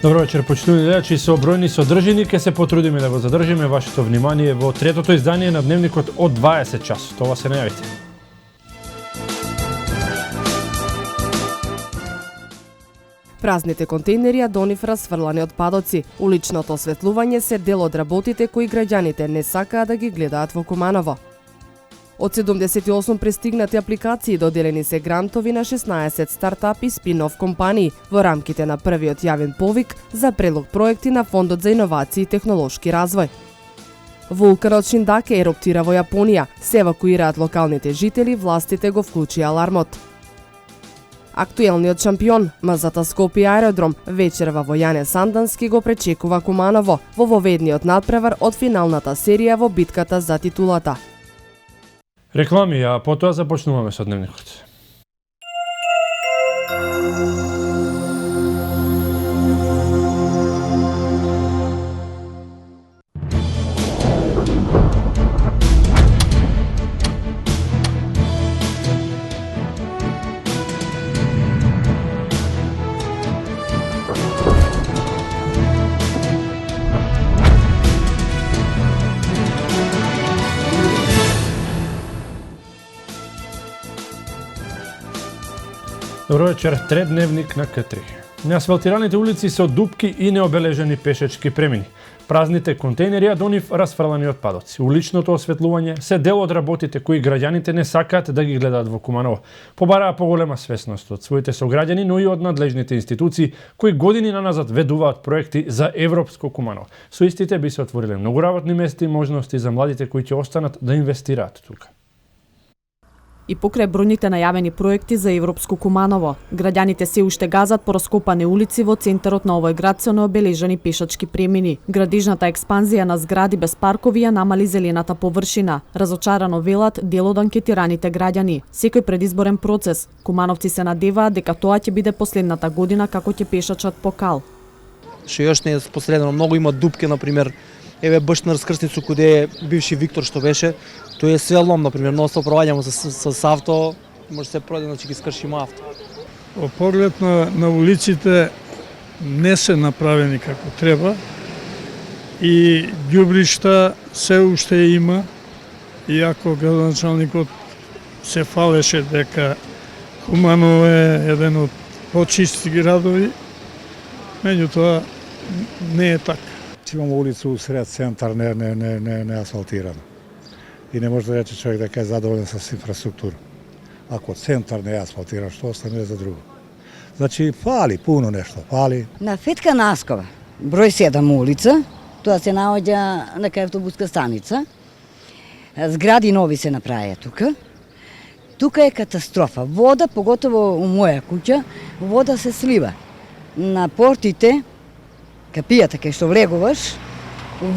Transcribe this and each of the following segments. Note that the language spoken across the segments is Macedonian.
Добро вечер, почитувани гледачи, со бројни содржини ќе се потрудиме да го задржиме вашето внимание во третото издание на Дневникот од 20 часот. Това се најавите. Празните контейнери, а до нив расфрлани отпадоци. Уличното осветлување се дел од работите кои граѓаните не сакаат да ги гледаат во Куманово. Од 78 пристигнати апликации доделени се грантови на 16 стартапи спин-оф компании во рамките на првиот јавен повик за предлог проекти на Фондот за иновации и технолошки развој. Вулканот Шиндаке еруптира во Јапонија, се евакуираат локалните жители, властите го вклучи алармот. Актуелниот шампион, МЗТ Скопје аеродром, вечерва во Јане Сандански го пречекува Куманово во воведниот надпревар од финалната серија во битката за титулата. Реклами, а потоа започнуваме со Дневникот. Добро вечер, трет дневник на К3. Неасфалтираните улици со дупки и необележени пешечки премини. Празните контейнери, а до нив расфрлани отпадоци. Уличното осветлување се дел од работите кои граѓаните не сакаат да ги гледаат во Куманово. Побараа поголема свесност од своите сограѓани, но и од надлежните институции кои години наназад ведуваат проекти за европско Куманово. Со истите би се отвориле многу работни места и можности за младите кои ќе останат да инвестираат тука. И покрај бројните најавени проекти за европско Куманово, граѓаните се уште газат по раскопани улици во центарот на овој град со необележани пешачки премини. Градижната експанзија на згради без паркови ја намали зелената површина. Разочарано велат дел од анкетираните граѓани. Секој предизборен процес, кумановци се надеваат дека тоа ќе биде последната година како ќе пешачат по кал. Што још не е последно, многу има дупки, например, еве баш на раскрсницу каде бивши Виктор што беше, тој е све лом, например, носно проваѓамо с авто, може се пројде, значи ги скршиме авто. Во поглед на улиците не се направени како треба и ѓубришта се уште има, иако градоначалникот се фалеше дека Куманово е еден од почисти градови, меѓутоа не е така. Имamo ulicu u sred centar ne asfaltirano. I ne može da reći čovjek da je zadovoljan sa infrastrukturom. Ako centar ne asfaltiran, što ostane za drugo? Znači, fali, puno nešto, fali. Na Fetka Naskova, broj 7 ulica, тоа се наоѓа на кај автобуска станица. Згради нови се направија тука. Тука е катастрофа. Вода, поготово у моја куќа, вода се слива. На портите, капијата кај што влегуваш,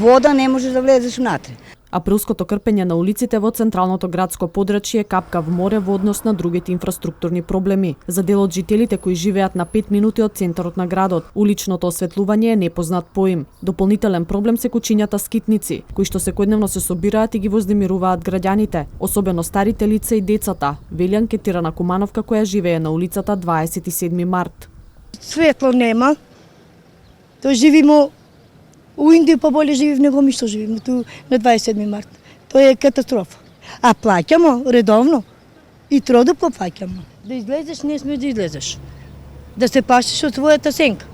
вода не можеш да влезеш внатре. Априлското крпење на улиците во централното градско подрачје е капка во море во однос на другите инфраструктурни проблеми. За дел од жителите кои живеат на 5 минути од центарот на градот, уличното осветлување е непознат поим. Дополнителен проблем се кучињата скитници, кои што секојдневно се собираат и ги воздемируваат граѓаните, особено старите лица и децата, вели анкетирана кумановка која живее на улицата 27 март. Светло нема. Тоа живимо у Индија поболе живим него ми што живим ту на 27 март. Тоа е катастрофа. А плаќамо редовно и тродопко плаќамо. Да излезеш не смееш да излезеш. Да се пашиш од својата сенка.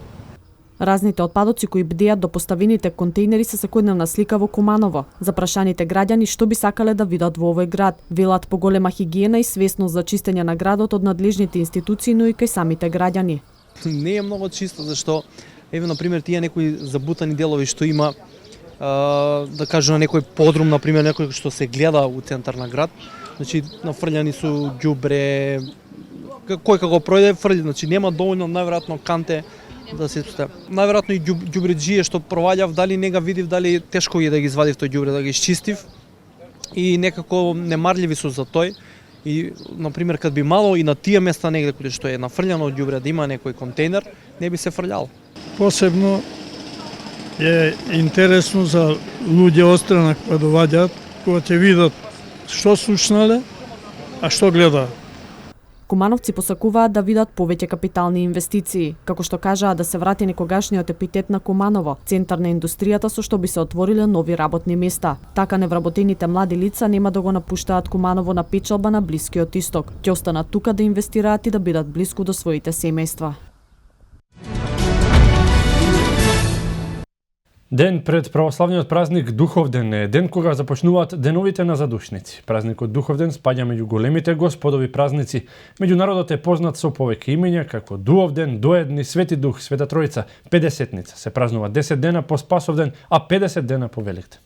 Разните отпадоци кои бдеат до поставените контейнери се секојдневна слика во Куманово. Запрашаните граѓани што би сакале да видат во овој град, велат поголема хигиена и свесност за чистење на градот од надлежните институции, но и кај самите граѓани. Не е многу чисто, зашто еве, например, тие некои забутани делови што има, да кажу, на некој подрум, например, некој што се гледа у центар на град, значи, нафрљани су ѓубре, кој како пројде фрли, значи, нема доволно, најверојатно, канте да се испуста. Најверојатно и ѓубреџије што проваѓав, дали не га видив, дали тешко е да ги извадив тој ѓубре, да ги изчистив, и некако немарљиви су за тој. И, например, кад би мало и на тие места негде каде што е нафрљано од ѓубре да има некој контейнер, не би се фрлјало. Посебно е интересно за луѓе острана кои доаѓаат, кога ќе видат што слушнале, а што гледаат. Кумановци посакуваат да видат повеќе капитални инвестиции, како што кажаа да се врати некогашниот епитет на Куманово, центар на индустријата со што би се отвориле нови работни места. Така невработените млади лица нема да го напуштаат Куманово на печалба на Блискиот Исток. Ќе останат тука да инвестираат и да бидат блиску до своите семејства. Ден пред православниот празник Духовден е ден кога започнуваат деновите на задушници. Празникот Духовден спаѓа меѓу големите господови празници. Меѓу народот е познат со повеќе имења како Дуовден, Доедни, Свети Дух, Света Тројца, Педесетница. Се празнува 10 дена по Спасовден, а 50 дена по Великден.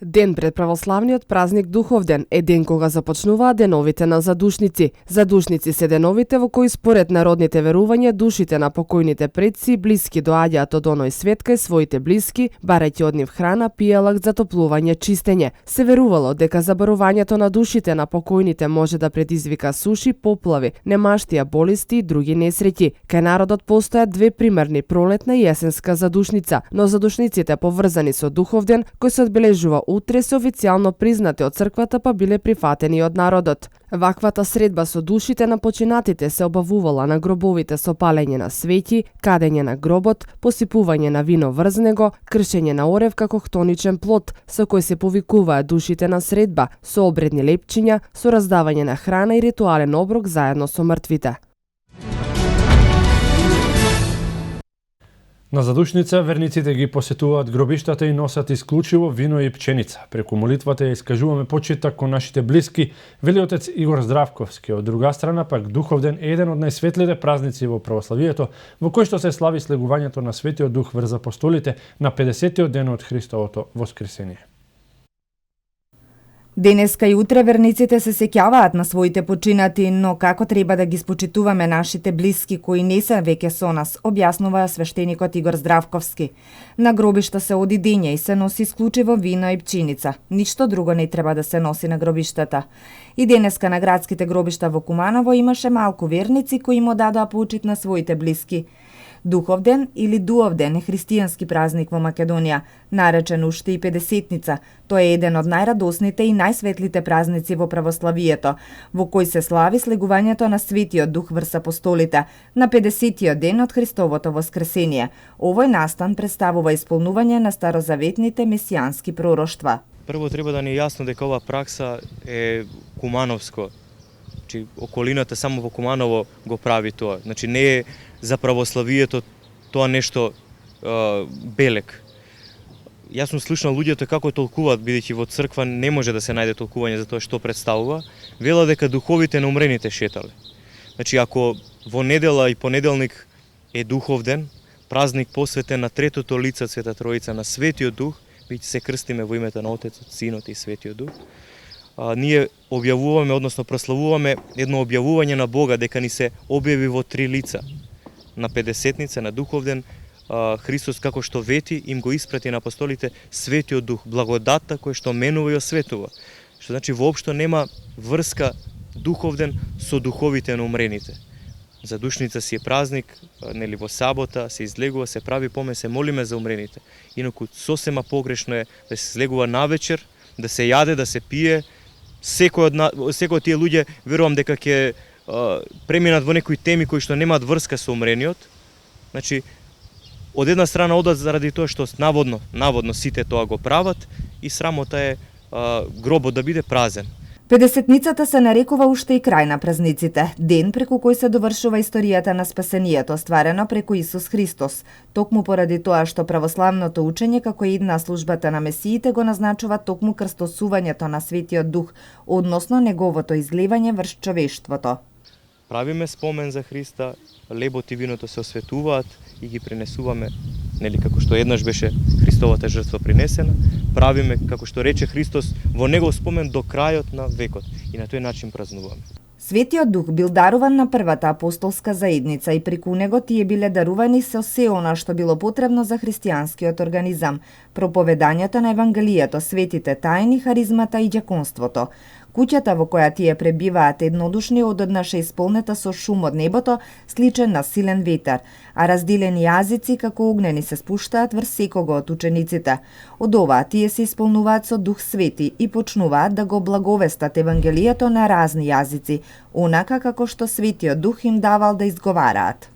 Ден пред православниот празник Духовден е ден кога започнуваат деновите на задушници. Задушници се деновите во кои според народните верувања душите на покојните предци блиски доаѓаат од оној свет кај своите блиски, барајќи од нив храна, пијалак, затоплување, чистење. Се верувало дека заборувањето на душите на покојните може да предизвика суши, поплави, немаштија, болести и други несреќи. Кај народот постојат две примерни, пролетна и есенска задушница, но задушниците поврзани со Духовден, кој се одбележува утре, се официјално признати од црквата, па биле прифатени од народот. Ваквата средба со душите на починатите се обавувала на гробовите со палење на свети, кадење на гробот, посипување на вино врз него, кршење на орев како хтоничен плод, со кој се повикуваат душите на средба, со обредни лепчиња, со раздавање на храна и ритуален оброк заедно со мртвите. На задушница верниците ги посетуваат гробиштата и носат исклучиво вино и пченица. Преку молитвата ја искажуваме почиток кон нашите блиски, вели отец Игор Здравковски. Од друга страна пак Духовден е еден од најсветлите празници во православието, во кој што се слави слегувањето на Светиот Дух врз апостолите на 50-тиот ден од Христовото воскресение. Денеска и утре верниците се сеќаваат на своите починати, но како треба да ги спочитуваме нашите блиски кои не се веќе со нас, објаснува свештеникот Игор Здравковски. На гробишта се оди дење и се носи исклучиво вино и пченица. Ништо друго не треба да се носи на гробиштата. И денеска на градските гробишта во Куманово имаше малку верници кои му дадоа почит на своите блиски. Духовден или Дуовден е христијански празник во Македонија, наречен уште и Педесетница. Тој е еден од најрадосните и најсветлите празници во православието, во кој се слави слегувањето на Светиот Дух врз апостолите на 50-тиот ден од Христовото воскресение. Овој настан представува исполнување на старозаветните месијански пророштва. Прво треба да ни е јасно дека ова пракса е кумановско. Значи, околината само во Куманово го прави тоа. Значи, не е за православието тоа нешто белек. Јас сум слушнал луѓето како толкуваат, бидејќи во црква не може да се најде толкување за тоа што представува. Вела дека духовите на умрените шетале. Значи, ако во недела и понеделник е Духовден, празник посветен на третото лице Света Тројца, на Светиот Дух, бидејќи се крстиме во името на Отецот, Синот и Светиот Дух, ние објавуваме, односно прославуваме едно објавување на Бога дека ни се објави во три лица. На Педесетница, на Духовден, Христос како што вети им го испрати на апостолите Светиот Дух, благодатта која што менува и осветува. Што значи воопшто нема врска Духовден со духовите на умрените. Задушница си е празник, нели во сабота се излегува, се прави помен, се молиме за умрените. Инаку сосема погрешно е да се излегува навечер, да се јаде, да се пие. Секој од тие луѓе верувам дека ќе преминат во некои теми кои што немаат врска со умрениот. Значи, од една страна одат заради тоа што наводно сите тоа го прават и срамота е гробот да биде празен. Педесетницата се нарекува уште и крај на празниците, ден преку кој се довршува историјата на спасението остварено преку Исус Христос. Токму поради тоа што православното учење како една службата на месиите го назначува токму крстосувањето на Светиот Дух, односно неговото излевање врз човештвото. Правиме спомен за Христа, лебот и виното се осветуваат и ги принесуваме, нели како што еднаш беше Христовата жртва принесена, правиме како што рече Христос во негов спомен до крајот на векот и на тој начин празнуваме. Светиот Дух бил даруван на првата апостолска заедница и преку него тие биле дарувани со се она што било потребно за христијанскиот организам, проповедањето на Евангелието, светите тајни, харизмата и ѓаконството. Куќата во која тие пребиваат еднодушни одеднаш е исполнета со шум од небото, сличен на силен ветар, а разделени јазици како огнени се спуштаат врз секого од учениците. Од ова тие се исполнуваат со Дух Свети и почнуваат да го благовестат Евангелието на разни јазици, онака како што Светиот Дух им давал да изговараат.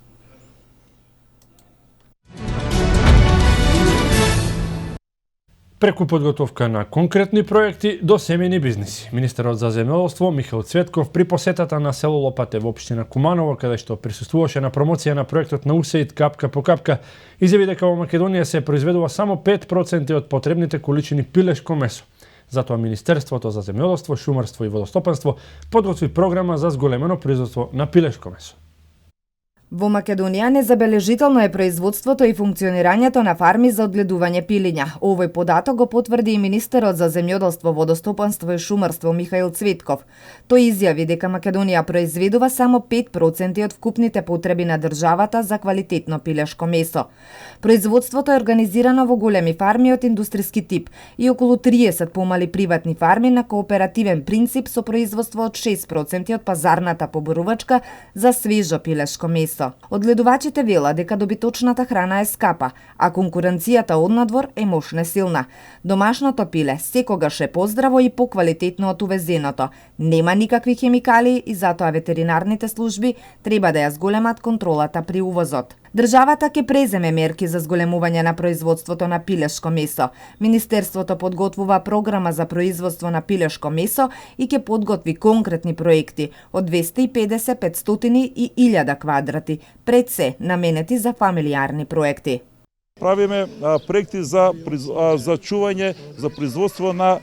Преку подготовка на конкретни проекти до семејни бизниси. Министерот за земјоделство Михаил Цветков при посетата на село Лопате во општина Куманово, каде што присуствуваше на промоција на проектот на USAID Капка по капка, изјави дека во Македонија се произведува само 5% од потребните количини пилешко месо. Затоа Министерството за земјоделство, шумарство и водостопанство подготви програма за зголемено производство на пилешко месо. Во Македонија незабележително е производството и функционирањето на фарми за одгледување пилиња. Овој податок го потврди и министерот за земјоделство, водостопанство и шумарство Михаил Цветков. Тој изјави дека Македонија произведува само 5% од вкупните потреби на државата за квалитетно пилешко месо. Производството е организирано во големи фарми од индустријски тип и околу 30 помали приватни фарми на кооперативен принцип со производство од 6% од пазарната поборувачка за свежо пилешко месо. Одгледувачите велат дека добиточната храна е скапа, а конкуренцијата однадвор е мощно силна. Домашното пиле секогаш е поздраво и поквалитетно од увезеното. Нема никакви хемикали и затоа ветеринарните служби треба да ја зголемат контролата при увозот. Државата ќе преземе мерки за зголемување на производството на пилешко месо. Министерството подготвува програма за производство на пилешко месо и ќе подготви конкретни проекти од 250, 500 и 1000 квадрати, пред се наменети за фамилиарни проекти. Правиме проекти за чување, за производство на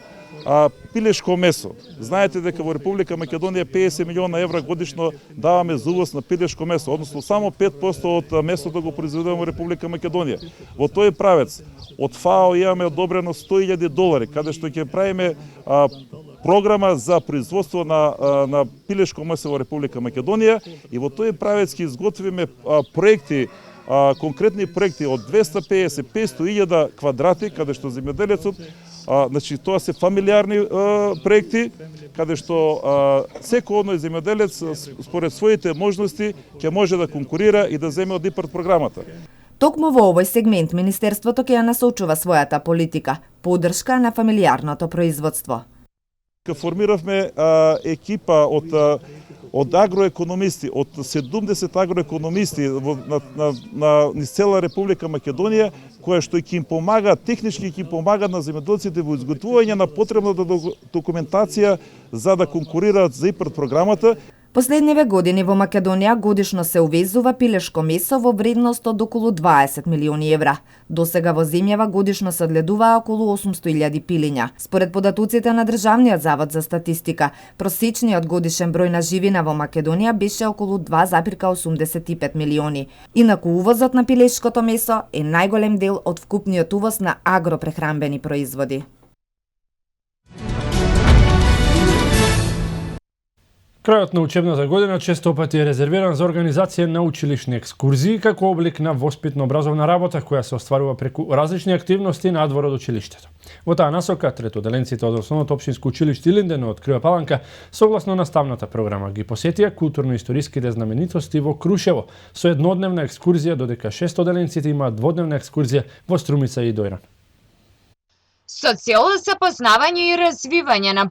пилешко месо. Знаете дека во Република Македонија 50 милиона евра годишно даваме за увоз на пилешко месо, односно само 5% од месото го произведуваме во Република Македонија. Во тој правец од ФАО имаме одобрено $100,000, каде што ќе правиме програма за производство на пилешко месо во Република Македонија и во тој правец ќе изготвиме проекти, конкретни проекти од 250, 500,000 квадрати, каде што земјоделецот, значи тоа се фамилиарни проекти, каде што секој одној земјоделец според своите можности ќе може да конкурира и да земе од ИПАРД програмата. Токму во овој сегмент Министерството ќе ја насочува својата политика, поддршка на фамилиарното производство. Формиравме екипа од агроекономисти, од 70 агроекономисти на цела Република Македонија, која што ќе им помага, технички ќе им помага на земјоделците во изготвување на потребната документација за да конкурираат за ИПАРД програмата. Последниве години во Македонија годишно се увезува пилешко месо во вредност од околу 20 милиони евра. Досега во земјава годишно се одгледуваа околу 800,000 пилиња. Според податоците на Државниот завод за статистика, просечниот годишен број на живина во Македонија беше околу 2,85 милиони. Инаку увозот на пилешкото месо е најголем дел од вкупниот увоз на агропрехранбени производи. Крајот на учебната година често пати е резервиран за организација на училишни екскурзии како облик на воспитно-образовна работа која се остварува преку различни активности надвор од училиштето. Во таа насока, третоделенците од Основното општинско училиште Илинден од Крива Паланка, согласно наставната програма, ги посетија културно-историските знаменитости во Крушево со еднодневна екскурзија, додека 600-деленците имаат дводневна екскурзија во Струмица и Дојран. Со цел запознавање и развивање на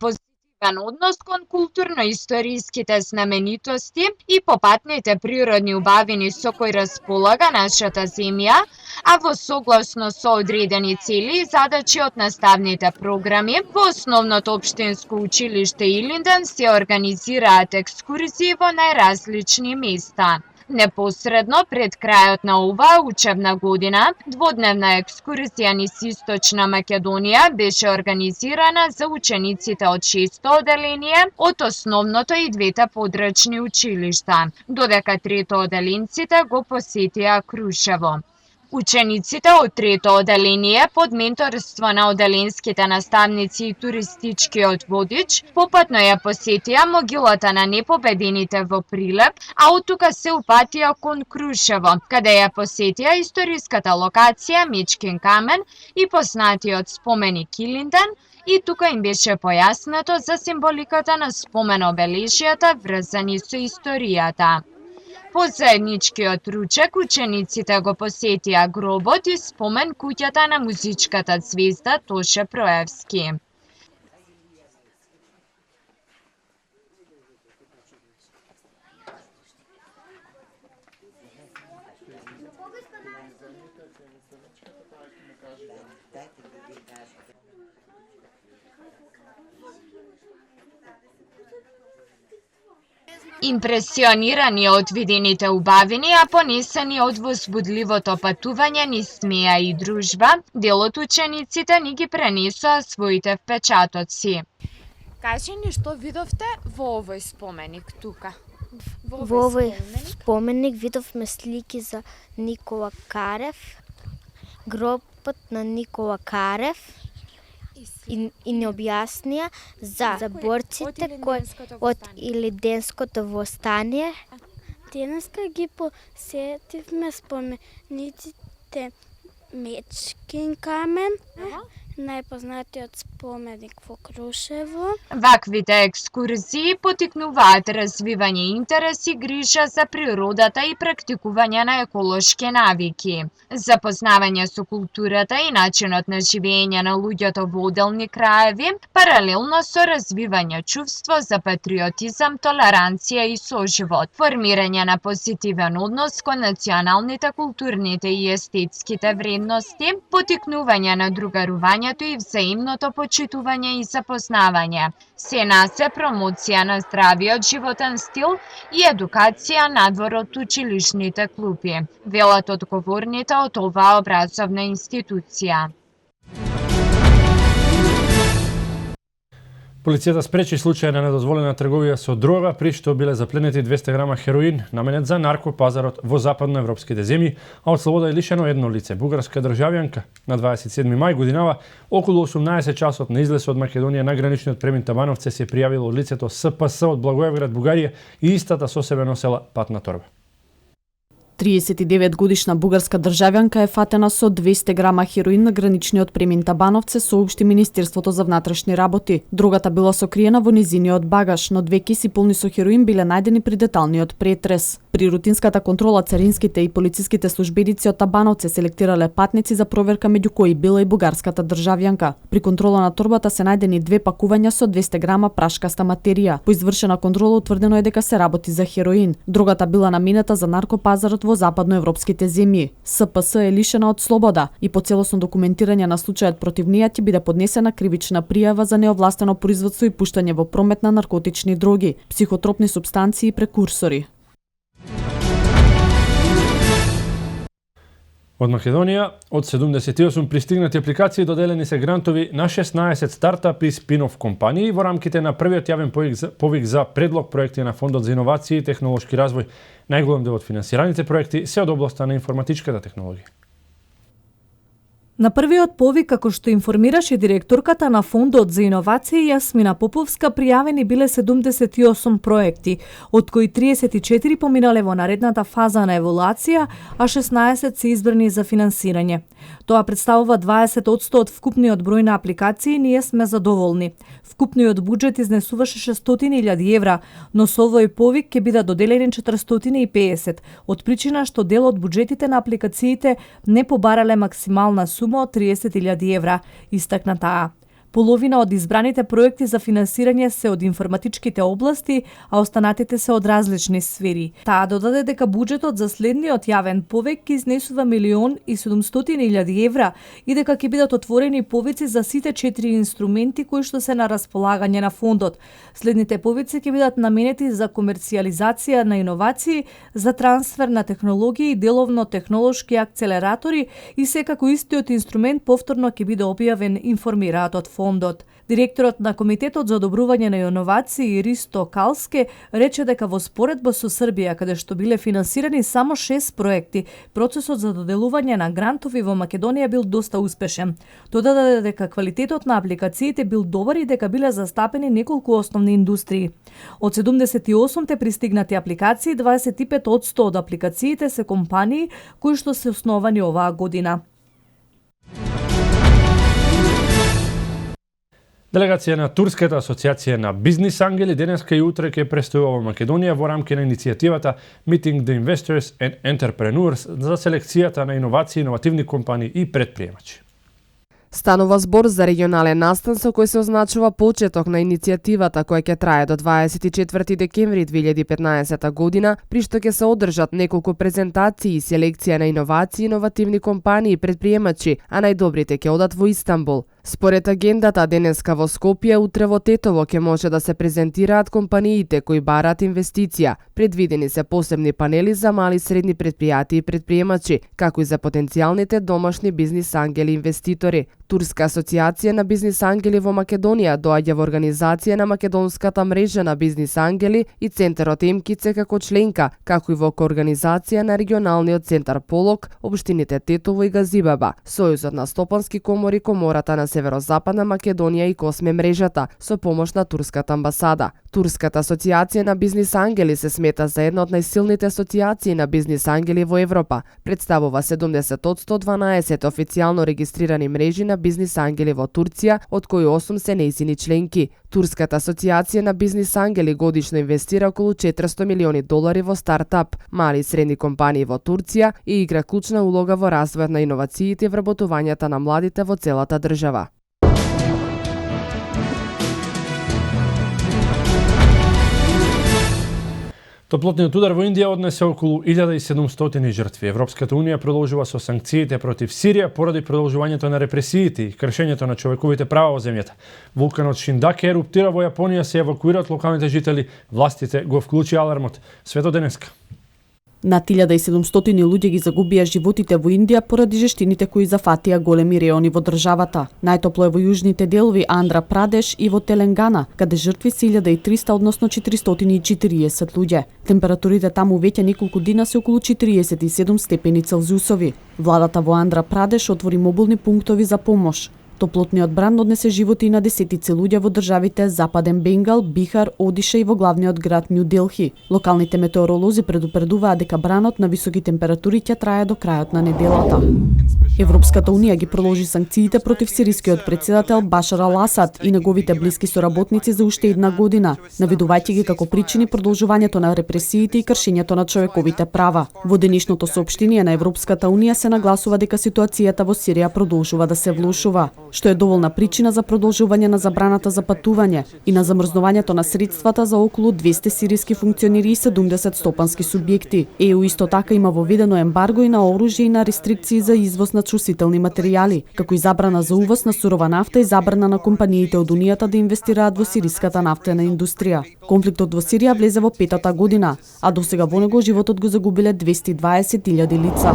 однос кон културно-историските знаменитости и попатните природни убавини со кои располага нашата земја, а во согласно со одредени цели и задачи од наставните програми, во Основното општинско училиште Илинден се организираат екскурзии во најразлични места. Непосредно пред крајот на оваа учебна година, дводневна екскурзија низ Источна Македонија беше организирана за учениците од 6-то оделение од основното и двете подрачни училишта, додека третооделенците го посетија Крушево. Учениците од трето оделение под менторство на оделенските наставници и туристичкиот водич попатно ја посетија могилата на непобедените во Прилеп, а оттука се упатија кон Крушево, каде ја посетија историската локација Мечкин камен и познатиот споменик Илинден и тука им беше појаснето за символиката на спомен-обележјата врзани со историјата. По заедничкиот ручек учениците го посетија гробот и спомен куќата на музичката ѕвезда Тоше Проевски. Импресионирани од видените убавини, а понесени од возбудливото патување низ смеа и дружба, дел од учениците ни ги пренесоа своите впечатоци. Кажи ни што видовте во овој споменик тука? Во овој споменик видовме слики за Никола Карев, гробот на Никола Карев, и не објаснија за борците од Илиденското востание. Денеска ги посетивме спомениците Мечкин камен, најпознатиот споменик во Крушево. Ваквите екскурзии потикнуваат развивање интерес и грижа за природата и практикување на еколошки навики, запознавање со културата и начинот на живење на луѓето во оделни краеви, паралелно со развивање чувство за патриотизам, толеранција и соживот, формирање на позитивен однос кон националните, културните и естетските вредности, потикнување на другарувањето и взаимното почитување и запознавање. Се насе промоција на здравиот животен стил и едукација надвор од училишните клупи, велат одговорните од оваа образовна институција. Полицијата спречи случај на недозволена трговија со дрога, при што биле запленети 200 грама хероин, наменет за наркопазарот во западноевропските земји, а од слобода е лишено едно лице, бугарска државјанка. На 27 мај годинава, околу 18 часот на излез од Македонија на граничниот премин Табановце се пријавило лицето СПС од Благоевград, Бугарија, и истата со себе носела патна торба. 39 годишна бугарска државјанка е фатена со 200 грама хероин на граничниот премин Табановце, соопшти Министерството за внатрешни работи. Дрогата била сокриена во низиниот багаж, но 2 киси полни со хероин биле најдени при деталниот претрес. При рутинската контрола царинските и полициските службеници од Табановце селектирале патници за проверка, меѓу кои била и бугарската државјанка. При контрола на торбата се најдени 2 пакувања со 200 грама прашкаста материја. По извршена контрола утврдено е дека се работи за хероин. Дрогата била наменета за наркопазарот во западноевропските земји. СПС е лишена од слобода и по целосно документирање на случајот против неја ќе биде поднесена кривична пријава за неовластено производство и пуштање во промет на наркотични дроги, психотропни супстанции и прекурсори. Од Македонија, од 78 пристигнати апликации доделени се грантови на 16 стартапи и спин-оф компании во рамките на првиот јавен повик за предлог проекти на Фондот за иновации и технолошки развој. Најголем дел од финансираните проекти се од областа на информатичката технологија. На првиот повик, како што информираше директорката на Фондот за иновации Јасмина Поповска, пријавени биле 78 проекти, од кои 34 поминале во наредната фаза на еволуација, а 16 се избрани за финансирање. Тоа представува 20% од вкупниот број на апликации и ние сме задоволни. Вкупниот буџет изнесуваше 600.000 евра, но со овој повик ќе бидат доделени 450, од причина што дел од буџетите на апликациите не побарале максимална сума од 30.000 евра, истакна таа. Половина од избраните проекти за финансирање се од информатичките области, а останатите се од различни сфери. Таа додаде дека буџетот за следниот јавен повик ќе изнесува 1.700.000 евра и дека ќе бидат отворени повици за сите 4 инструменти кои што се на располагање на фондот. Следните повици ќе бидат наменети за комерцијализација на иновации, за трансфер на технологии и деловно технолошки акцелератори и секако истиот инструмент повторно ќе биде објавен, информираат од фондот. Директорот на Комитетот за одобрување на иновации Ристо Калске рече дека во споредба со Србија, каде што биле финансирани само 6 проекти, процесот за доделување на грантови во Македонија бил доста успешен. Додаде дека квалитетот на апликациите бил добар и дека биле застапени неколку основни индустрии. Од 78 пристигнати апликации, 25% од апликациите се компании кои што се основани оваа година. Делегација на Турската асоциација на бизнис ангели денеска и утре ќе престојува во Македонија во рамки на иницијативата Meeting the Investors and Entrepreneurs за селекцијата на иновации, иновативни компании и предприемачи. Станува збор за регионален настан со кој се означува почеток на иницијативата која ќе трае до 24 декември 2015 година, при што ќе се одржат неколку презентации и селекција на иновации, иновативни компании и предприемачи, а најдобрите ќе одат во Истанбул. Според агендата, денеска во Скопје, утре во Тетово ќе може да се презентираат компаниите кои бараат инвестиција. Предвидени се посебни панели за мали и средни предпријатии и предприемачи, како и за потенцијалните домашни бизнис ангели инвеститори. Турска асоциација на бизнис ангели во Македонија доаѓа во организација на Македонската мрежа на бизнис ангели и Центарот Емкице како членка, како и во коорганизација на регионалниот центар Полок, општините Тетово и Газибаба, Сојузот на стопански комори, Комората на Северозападна Македонија и Косме мрежата, со помош на Турската амбасада. Турската асоциација на бизнис ангели се смета за една од најсилните асоциации на бизнис ангели во Европа. Представува 70 од 112 официјално регистрирани мрежи на бизнис ангели во Турција, од кои 8 се нејзини членки. Турската асоциација на бизнис ангели годишно инвестира околу $400 милиони во стартап, мали и средни компании во Турција и игра клучна улога во развојот на иновациите и вработувањата на младите во целата држава. Топлотниот удар во Индија однесе околу 1700 жртви. Европската унија продолжува со санкциите против Сирија поради продолжувањето на репресиите и кршењето на човековите права во земјата. Вулканот Шиндаке еруптира во Јапонија, се евакуираат локалните жители, властите го вклучи алармот. Свето денеска. Над 1700 луѓе ги загубија животите во Индија поради жештините кои зафатија големи реони во државата. Најтопло е во јужните делови Андра Прадеш и во Теленгана, каде жртви се 1300, односно 440 луѓе. Температурите таму веќе неколку дена се околу 47 степени Целзиусови. Владата во Андра Прадеш отвори мобилни пунктови за помош. Топлотниот бран однесе животи и на десетици луѓе во државите Западен Бенгал, Бихар, Одиша и во главниот град Нью Делхи. Локалните метеоролози предупредуваат дека бранот на високи температури ќе трае до крајот на неделата. Европската унија ги продолжи санкциите против сирискиот председател Башар ал-Асад и неговите блиски соработници за уште една година, наведувајќи ги како причини продолжувањето на репресиите и кршењето на човековите права. Во денешното соопштение на Европската унија се нагласува дека ситуацијата во Сирија продолжува да се влошува, што е доволна причина за продолжување на забраната за патување и на замрзнувањето на средствата за околу 200 сириски функционери и 70 стопански субјекти. ЕУ исто така има воведено ембарго и на оружје и на рестрикции за извоз на чувствителни материјали, како и забрана за увоз на сурова нафта и забрана на компаниите од Унијата да инвестираат во сириската нафтена индустрија. Конфликтот во Сирија влезе во 5-та година, а досега во него животот го загубиле 220.000 лица.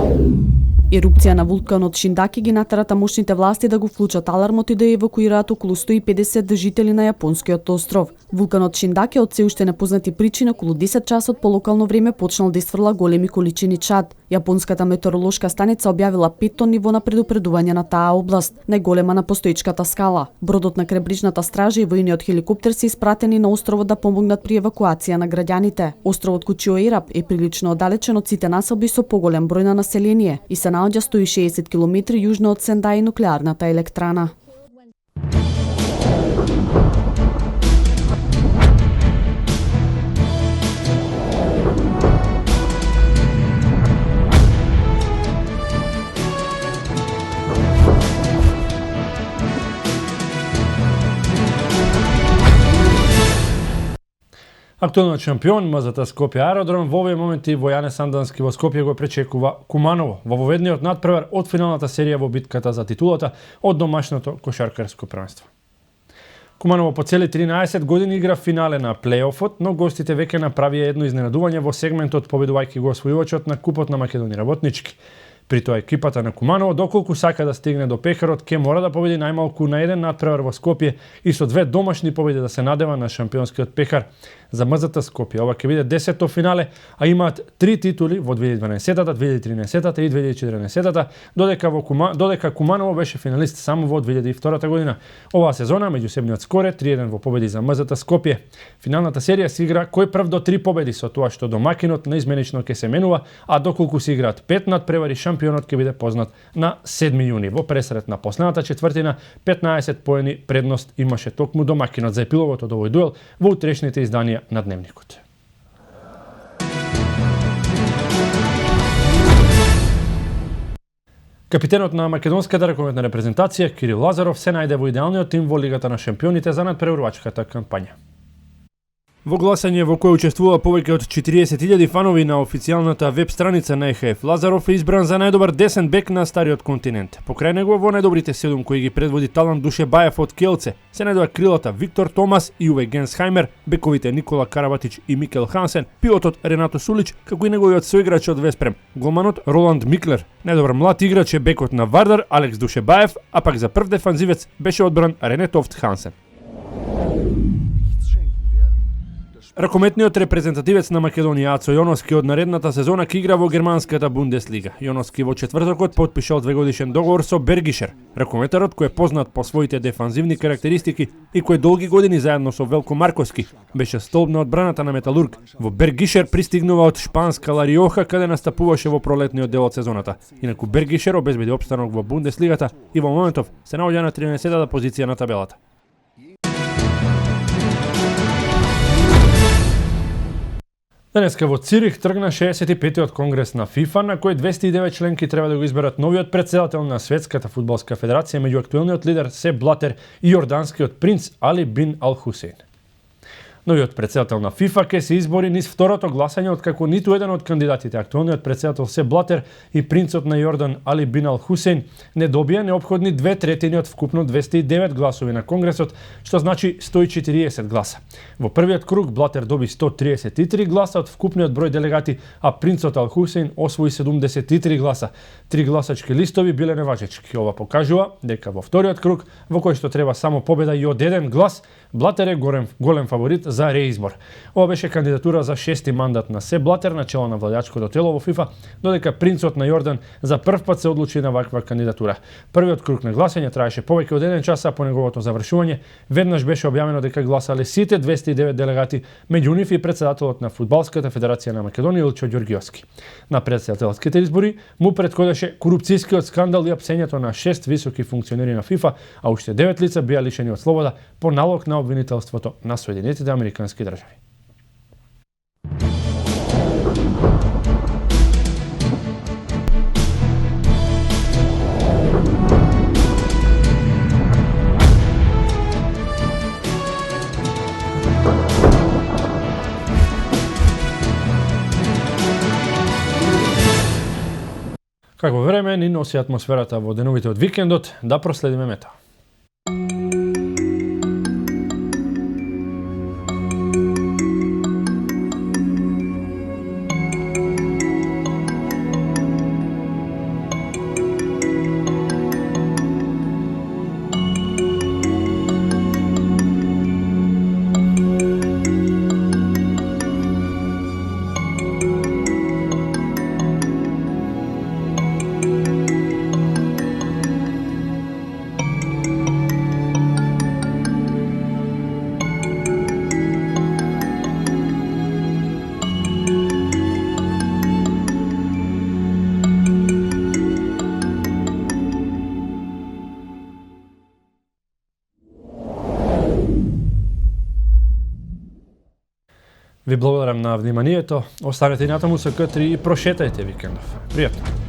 Ерупција на вулканот Шиндаке ги натера тамошните власти да го вклучат алармот и да евакуираат околу 150 жители на јапонскиот остров. Вулканот Шиндаке од се уште непознати причини околу 10 часот по локално време почнал да изфрла големи количини чад. Јапонската метеоролошка станица објавила 5-то ниво на предупредување на таа област, најголема на постоечката скала. Бродот на крайбрежната стража и војниот хеликоптер се испратени на островот да помогнат при евакуација на граѓаните. Островот Кучиоирап е прилично оддалечен од сите населби со поголем број на население и се наоѓа 160 км јужно од Сендај нуклеарната електрана. Актуелниот шампион МЗТ Скопје аеродром во овие моменти во Јане Сандански во Скопје го пречекува Куманово во воведниот надпревар од финалната серија во битката за титулата од домашното кошаркарско првенство. Куманово по цели 13 години игра финале на плејофот, но гостите веќе направија едно изненадување во сегментот победувајќи го освојувачот на Купот на Македонија работнички. При тоа екипата на Куманово, доколку сака да стигне до пехарот, ќе мора да победи најмалку на еден надпревар во Скопје и со 2 домашни победи да се надева на шампионскиот пехар. За МЗТ Скопје ова ќе биде 10-то финале, а имаат 3 титули во 2012-та, 2013-та и 2014-та, додека Куманово беше финалист само во 2002 година. Оваа сезона меѓусебниот скор е 3-1 во победи за МЗТ Скопје. Финалната серија се игра кој прв до 3 победи, со тоа што домакинот неизменично ќе се менува, а доколку се играат 5 надпревари, шампионот ќе биде познат на 7 јуни. Во пресрет на последната четвртина 15 поени предност имаше токму домакинот за епилогот од овој дуел во утрешните изданија на Дневникот. Капитенот на македонската ракометна репрезентација Кирил Лазаров се најде во идеалниот тим во Лигата на шампионите за надпреварувачката кампања. Во гласање во кој учествува повеќе од 40.000 фанови на официјалната веб страница на ЕХФ, Лазаров е избран за најдобар десен бек на стариот континент. Покрај него во најдобрите 7 кои ги предводи Талан Душебаев од Келце, се најдоа крилата Виктор Томас и Уве Генсхаймер, бековите Никола Карабатич и Микел Хансен, пивотот Ренато Сулич, како и неговиот соиграч од Веспрем, голманот Роланд Миклер. Најдобар млад играч е бекот на Вардар Алекс Душебаев, а пак за прв дефанзивец беше одбран Рене Тофт Хансен. Ракометниот репрезентативец на Македонија Ацо Јоновски од наредната сезона ќе игра во германската Бундеслига. Јоновски во четвртокот потпишал 2-годишен договор со Бергишер. Ракометарот кој е познат по своите дефанзивни карактеристики и кој долги години заедно со Велко Марковски беше столб на одбраната на Металург. Во Бергишер пристигнува од шпанска Лариоха каде настапуваше во пролетниот дел од сезоната. Инаку Бергишер обезбеди опстанок во Бундеслигата и во моментов се наоѓа на 13-та позиција на табелата. Денеска во Цирих тргна 65-тиот конгрес на ФИФА, на кој 209 членки треба да го изберат новиот претседател на Светската фудбалска федерација, меѓу актуелниот лидер Сеп Блатер и јорданскиот принц Али бин Ал Хусейн. Новиот претседател на ФИФА ќе се избори низ второто гласање откако ниту еден од кандидатите, актуелниот претседател Сеп Блатер и принцот на Јордан Али бин Ал Хусейн, не добија неопходни 2/3 од вкупно 209 гласови на Конгресот, што значи 140 гласа. Во првиот круг Блатер доби 133 гласа од вкупниот број делегати, а принцот Ал Хусейн освои 73 гласа. 3 гласачки листови биле неважечки. Ова покажува дека во вториот круг, во кој што треба само победа и од еден глас, Блатер е голем фаворит за реизбор. Ова беше кандидатура за 6ти мандат на Сеп Блатер на чело на владачкото тело во ФИФА, додека принцот на Јордан за прв пат се одлучи на ваква кандидатура. Првиот круг на гласање траеше повеќе од 1 час, а по неговото завршување веднаш беше објавено дека гласале сите 209 делегати, меѓу нив и претседателот на Фудбалската федерација на Македонија Илчо Ѓоргиовски. На претседателските избори му претходеше корупцијскиот скандал и апсењето на 6 високи функционери на ФИФА, а уште 9 лица беа лишени од слобода по налог на обвинителството на Соединетите Американски држави. Какво време ни носи атмосферата во деновите од викендот, да проследиме метео. Ви благодарам на вниманието. Останете натаму со К3 и прошетајте викендов. Пријатно!